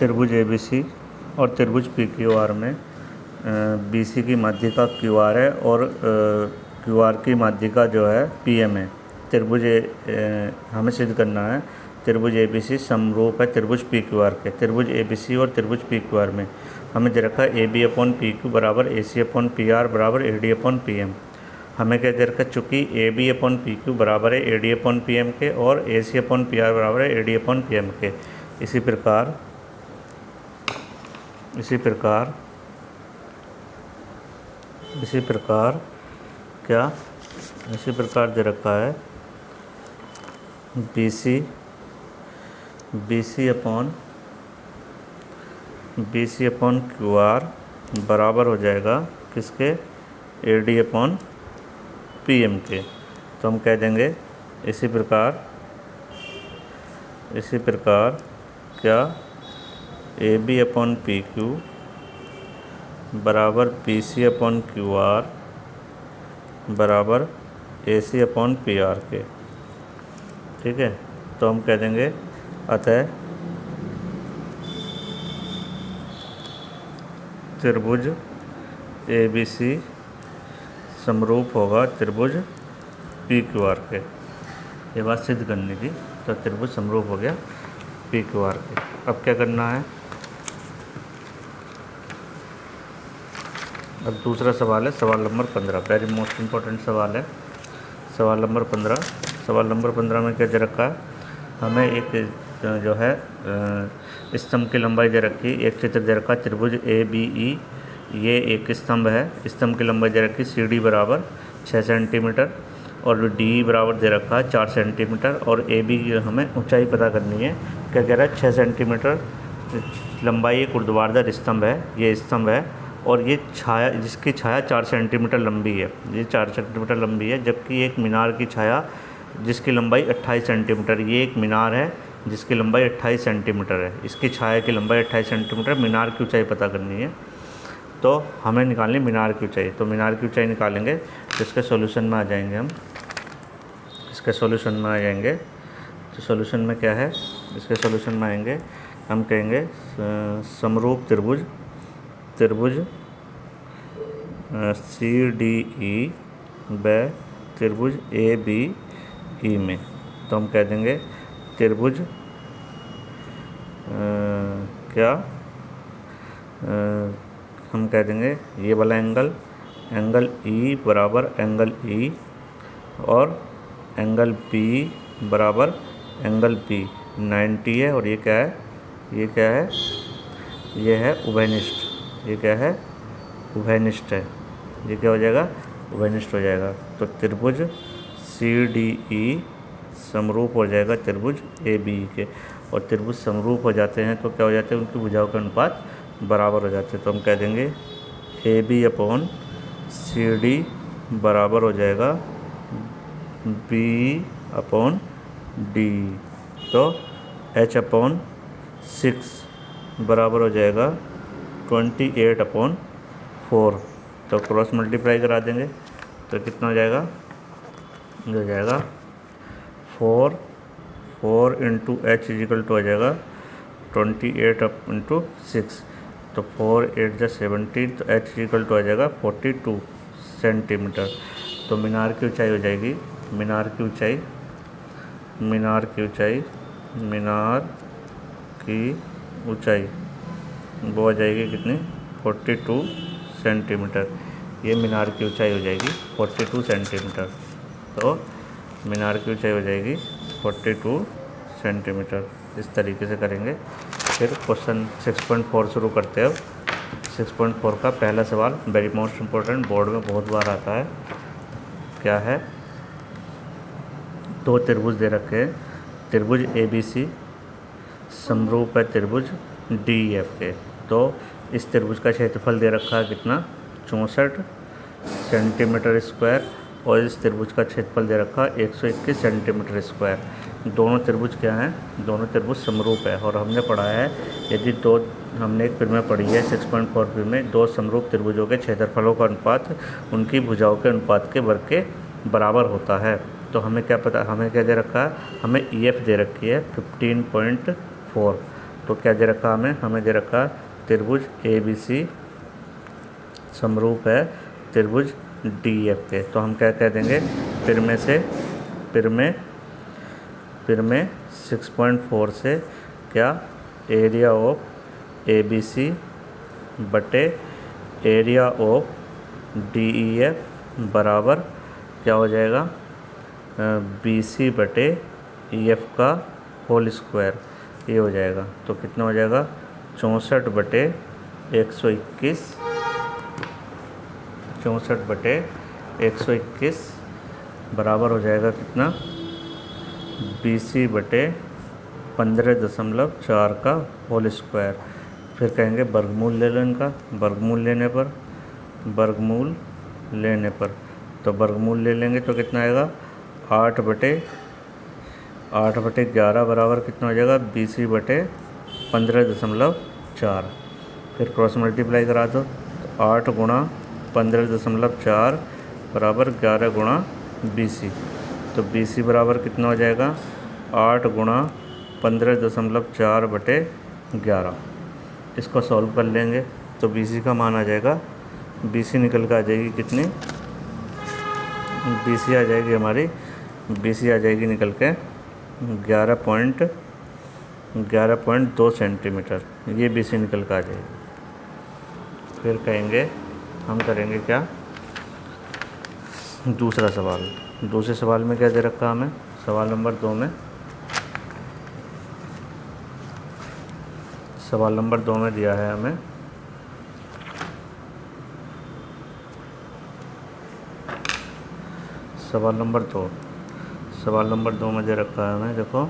त्रिभुज ABC और त्रिभुज PQR में BC की माध्यिका QR है और QR की माध्यिका जो है PM है। त्रिभुज हमें सिद्ध करना है त्रिभुज ABC समरूप है त्रिभुज PQR के। त्रिभुज ABC और त्रिभुज PQR में हमें दे रखा है AB/PQ बराबर AC/PR बराबर AD/PM। हमें क्या दे रखा है, चूँकि AB/PQ बराबर है AD/PM के और AC/PR बराबर है AD/PM के। इसी प्रकार दे रखा है BC/QR बराबर हो जाएगा किसके, AD/PM के। तो हम कह देंगे इसी प्रकार क्या AB/PQ बराबर BC/QR बराबर AC/PR के। ठीक है, तो हम कह देंगे अतः त्रिभुज ABC समरूप होगा त्रिभुज PQR के। ये बात सिद्ध करनी थी, तो त्रिभुज समरूप हो गया PQR के। अब क्या करना है, अब दूसरा सवाल है सवाल नंबर 15। वेरी मोस्ट इम्पोर्टेंट सवाल है सवाल नंबर 15। सवाल नंबर 15 में क्या दे रखा है, हमें एक जो है स्तंभ की लंबाई दे रखी, एक चित्र दे रखा त्रिभुज ABE। ये एक स्तंभ है, स्तंभ की लंबाई दे रखी CD बराबर 6 सेंटीमीटर और DE बराबर दे रखा है 4 सेंटीमीटर और AB की हमें ऊंचाई पता करनी है। क्या कह रहा है, 6 सेंटीमीटर लंबाई एक ऊर्ध्वाधर स्तंभ है, ये स्तंभ है और ये छाया, जिसकी छाया 4 सेंटीमीटर लंबी है, ये 4 सेंटीमीटर लंबी है। जबकि एक मीनार की छाया जिसकी लंबाई 28 सेंटीमीटर, ये एक मीनार है जिसकी लंबाई 28 सेंटीमीटर है, इसकी छाया की लंबाई 28 सेंटीमीटर। मीनार की ऊंचाई पता करनी है, तो हमें निकालनी मीनार की ऊंचाई। तो मीनार की ऊंचाई निकालेंगे तो इसके सॉल्यूशन में आ जाएंगे हम, इसके सॉल्यूशन में आ जाएंगे। तो सॉल्यूशन में क्या है, इसके सॉल्यूशन में आएंगे, हम कहेंगे समरूप त्रिभुज CDE व त्रिभुज ABE में। तो हम कह देंगे त्रिभुज हम कह देंगे ये वाला एंगल E बराबर एंगल E और एंगल B बराबर एंगल B 90 है और ये क्या है, ये है उभयनिष्ठ। ये क्या है, उभयनिष्ठ है। ये क्या हो जाएगा, उभयनिष्ठ हो जाएगा। तो त्रिभुज CDE समरूप हो जाएगा त्रिभुज ABE के। और त्रिभुज समरूप हो जाते हैं तो क्या हो जाते हैं, उनकी भुजाओं के अनुपात बराबर हो जाते हैं। तो हम कह देंगे AB/CD बराबर हो जाएगा B/D। तो H/6 बराबर हो जाएगा 28/4। तो क्रॉस मल्टीप्लाई करा देंगे तो कितना हो जाएगा, ये हो जाएगा 4 इंटू H इजिकल टू हो जाएगा 28/6। तो 4 8 जा 17, तो H इजिकल टू आ जाएगा 42 सेंटीमीटर। तो मीनार की ऊंचाई हो जाएगी, मीनार की ऊंचाई वो हो जाएगी कितनी, 42 सेंटीमीटर। ये मीनार की ऊंचाई हो जाएगी 42 सेंटीमीटर। तो मीनार की ऊंचाई हो जाएगी 42 सेंटीमीटर। इस तरीके से करेंगे। फिर क्वेश्चन 6.4 शुरू करते हैं। अब 6.4 का पहला सवाल वेरी मोस्ट इम्पोर्टेंट, बोर्ड में बहुत बार आता है। क्या है, दो त्रिभुज दे रखे हैं, त्रिभुज ABC समरूप है त्रिभुज DEF के। तो इस त्रिभुज का क्षेत्रफल दे रखा है कितना, 64 सेंटीमीटर स्क्वायर और इस त्रिभुज का क्षेत्रफल दे रखा है 121 सेंटीमीटर स्क्वायर। दोनों त्रिभुज क्या हैं, दोनों त्रिभुज समरूप है। और हमने पढ़ा है यदि दो, हमने एक फिर में पढ़ी है 6.4 में, दो समरूप त्रिभुजों के क्षेत्रफलों का अनुपात उनकी भुजाओं के अनुपात के वर्ग के बराबर होता है। तो हमें क्या पता, हमें क्या दे रखा है, हमें EF दे रखी है 15.4। तो क्या दे रखा हमें दे रखा त्रिभुज ABC समरूप है त्रिभुज DF के। तो हम क्या कह देंगे, फिर में 6.4 से क्या एरिया ऑफ ABC बटे एरिया ऑफ DEF बराबर क्या हो जाएगा, BC बटे EF का होल स्क्वायर, ये हो जाएगा। तो कितना हो जाएगा 64 बटे 121 बराबर हो जाएगा कितना, BC बटे 15.4 का होल स्क्वायर। फिर कहेंगे वर्गमूल ले लो इनका, वर्गमूल लेने पर तो वर्गमूल ले लेंगे तो कितना आएगा 8 बटे 11 बराबर कितना हो जाएगा, BC बटे 15.4। फिर क्रॉस मल्टीप्लाई करा दो तो 8 गुणा 15.4 बराबर 11 गुणा BC। तो BC बराबर कितना हो जाएगा 8 गुणा 15.4 बटे 11। इसको सॉल्व कर लेंगे तो BC का मान आ जाएगा, BC निकल कर आ जाएगी कितनी, BC आ जाएगी हमारी, BC आ जाएगी निकल के 11.2 सेंटीमीटर, ये BC निकल कर आ जाएगी। फिर कहेंगे हम करेंगे क्या, दूसरे सवाल में क्या दे रखा हमें, सवाल नंबर 2 में दिया है हमें सवाल नंबर 2 में दे रखा है हमें, देखो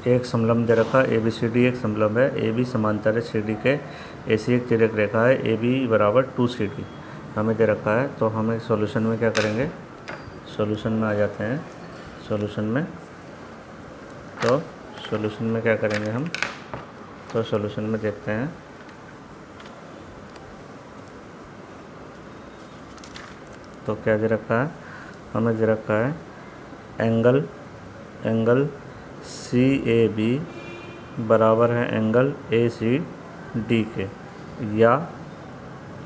एक समलंब दे रखा है ABCD, एक समलंब है, AB समांतर है CD के, AC एक तिर्यक रेखा है, AB बराबर 2CD हमें दे रखा है। तो हमें सॉल्यूशन में क्या करेंगे, सॉल्यूशन में आ जाते हैं, सॉल्यूशन में क्या करेंगे हम, तो सॉल्यूशन में देखते हैं। तो क्या दे रखा है, हमें दे रखा है एंगल CAB बराबर है एंगल ACD के, या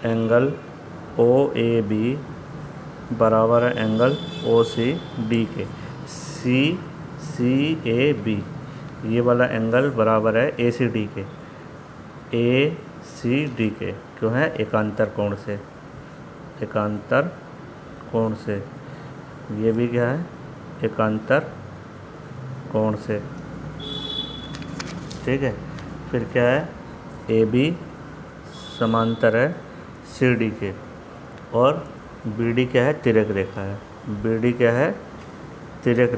एंगल OAB बराबर है एंगल OCD के। CAB ये वाला एंगल बराबर है ACD के, क्यों है, एकांतर कोण से, ये भी क्या है, एकांतर कोण से, ठीक है। फिर क्या है, AB समांतर है CD के, और BD क्या है, तिर्यक रेखा है, BD क्या है, तिर्यक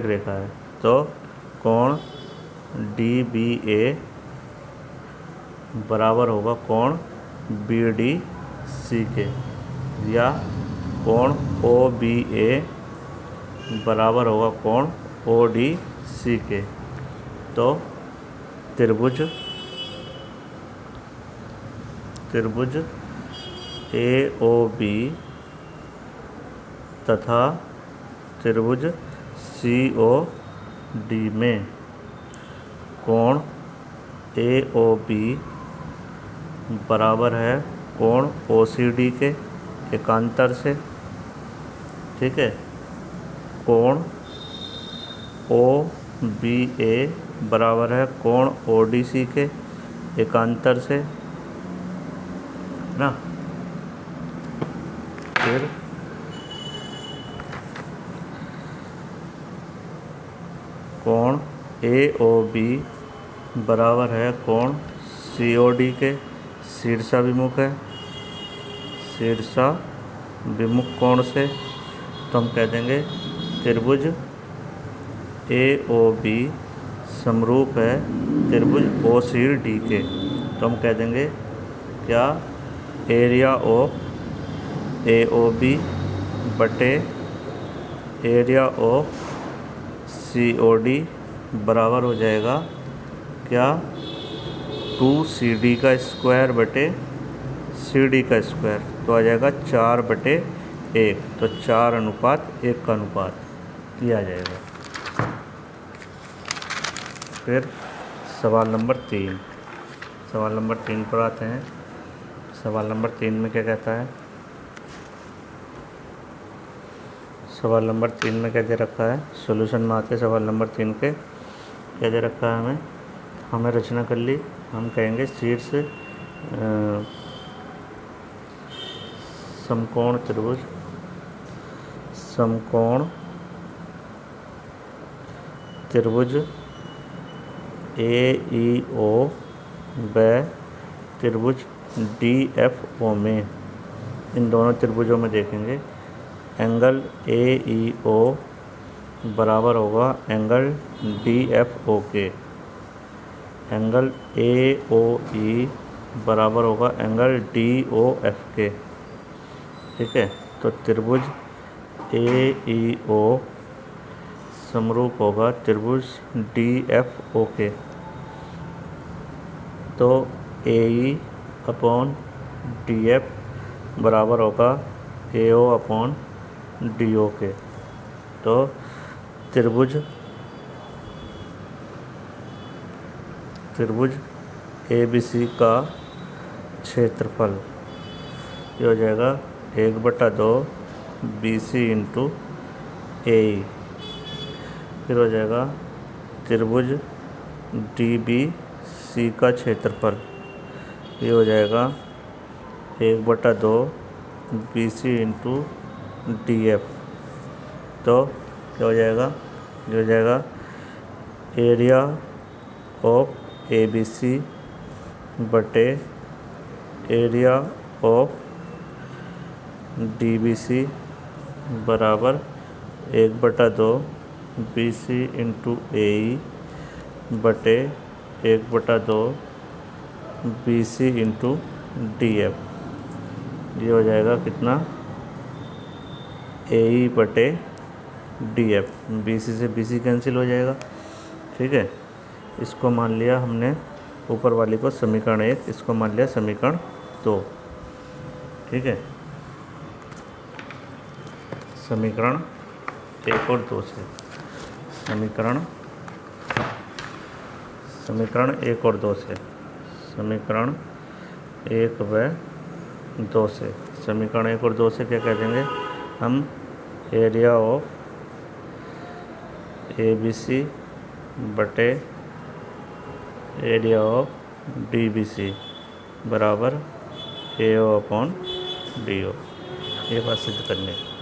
रेखा है। तो कोण DBA बराबर होगा कोण BDC के, या कोण OBA बराबर होगा कोण ODC के। तो त्रिभुज AOB तथा त्रिभुज COD में कोण AOB बराबर है कोण OCD के एकांतर से, ठीक है। कोण OBA बराबर है कोण ODC के एकांतर से ना। फिर कोण AOB बराबर है कोण COD के शीर्षाभिमुख है, शीर्षाभिमुख कोण से। तो हम कह देंगे त्रिभुज AOB समरूप है त्रिभुज OCD के। तो हम कह देंगे क्या, एरिया ऑफ AOB बटे एरिया ऑफ COD बराबर हो जाएगा क्या, 2 2CD का स्क्वायर बटे CD का स्क्वायर, तो आ जाएगा 4/1, तो 4:1 का अनुपात ये आ जाएगा। फिर सवाल नंबर 3, सवाल नंबर 3 पर आते हैं। सवाल नंबर 3 में क्या कहता है? सवाल नंबर 3 में क्या दे रखा है? सॉल्यूशन में आते हैं सवाल नंबर 3 के। क्या दे रखा है हमें रचना कर ली। हम कहेंगे शीर्ष समकोण त्रिभुज, समकोण त्रिभुज AEO व त्रिभुज DFO में, इन दोनों त्रिभुजों में देखेंगे एंगल AEO बराबर होगा एंगल DFO के, एंगल AOE बराबर होगा एंगल DOF के। ठीक है, तो त्रिभुज AEO समरूप होगा त्रिभुज DFO के। तो AE/DF बराबर होगा AO/DO के। तो त्रिभुज ABC का क्षेत्रफल ये हो जाएगा 1/2 BC इंटू AE। फिर हो जाएगा त्रिभुज DBC का क्षेत्रफल ये हो जाएगा 1/2 BC इंटू DF। तो क्या हो जाएगा? ये हो जाएगा एरिया ऑफ ABC बटे एरिया ऑफ DBC बराबर 1/2 BC इंटू AE बटे 1/2 BC इंटू DF। ये हो जाएगा कितना? AE बटे DF। BC से BC कैंसिल हो जाएगा। ठीक है, इसको मान लिया हमने ऊपर वाली को समीकरण 1, इसको मान लिया समीकरण 2। ठीक है, समीकरण 1 और 2 से, समीकरण 1 और 2 से, समीकरण 1 व 2 से, समीकरण 1 और 2 से क्या कह देंगे हम? एरिया ऑफ ABC बटे एरिया ऑफ DBC बराबर AO/DO। ये बात सिद्ध करनी है।